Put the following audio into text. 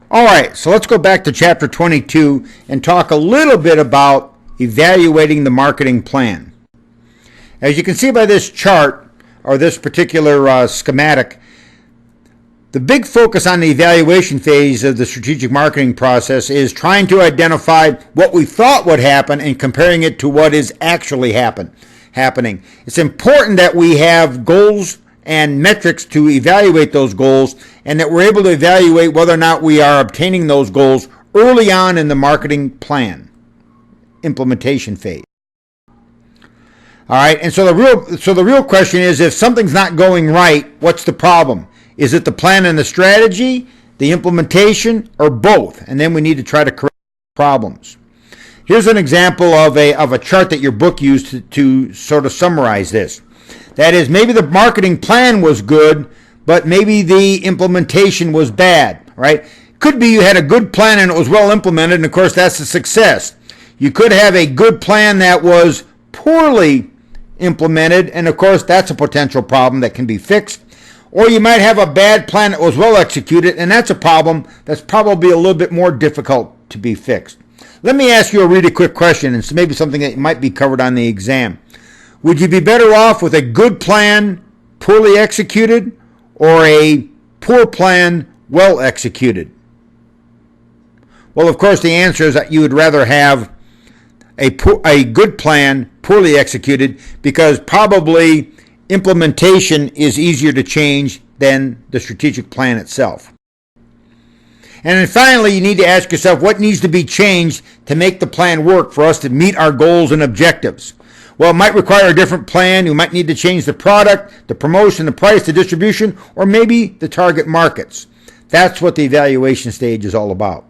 All right, so let's go back to chapter 22 and talk a little bit about evaluating the marketing plan. As you can see by this chart, or this particular schematic, the big focus on the evaluation phase of the strategic marketing process is trying to identify what we thought would happen and comparing it to what is actually happening. It's important that we have goals and metrics to evaluate those goals, and that we're able to evaluate whether or not we are obtaining those goals early on in the marketing plan implementation phase. All right, and so the real question is, if something's not going right, what's the problem? Is it the plan and the strategy, the implementation, or both? And then we need to try to correct problems. Here's an example of a chart that your book used to sort of summarize this. That is, maybe the marketing plan was good, but maybe the implementation was bad, right? Could be you had a good plan and it was well implemented, and of course that's a success. You could have a good plan that was poorly implemented, and of course that's a potential problem that can be fixed. Or you might have a bad plan that was well executed, and that's a problem that's probably a little bit more difficult to be fixed. Let me ask you a really quick question, and it's maybe something that might be covered on the exam. Would you be better off with a good plan, poorly executed, or a poor plan, well executed? Well, of course, the answer is that you would rather have a good plan, poorly executed, because probably implementation is easier to change than the strategic plan itself. And then finally, you need to ask yourself what needs to be changed to make the plan work for us to meet our goals and objectives. Well, it might require a different plan. You might need to change the product, the promotion, the price, the distribution, or maybe the target markets. That's what the evaluation stage is all about.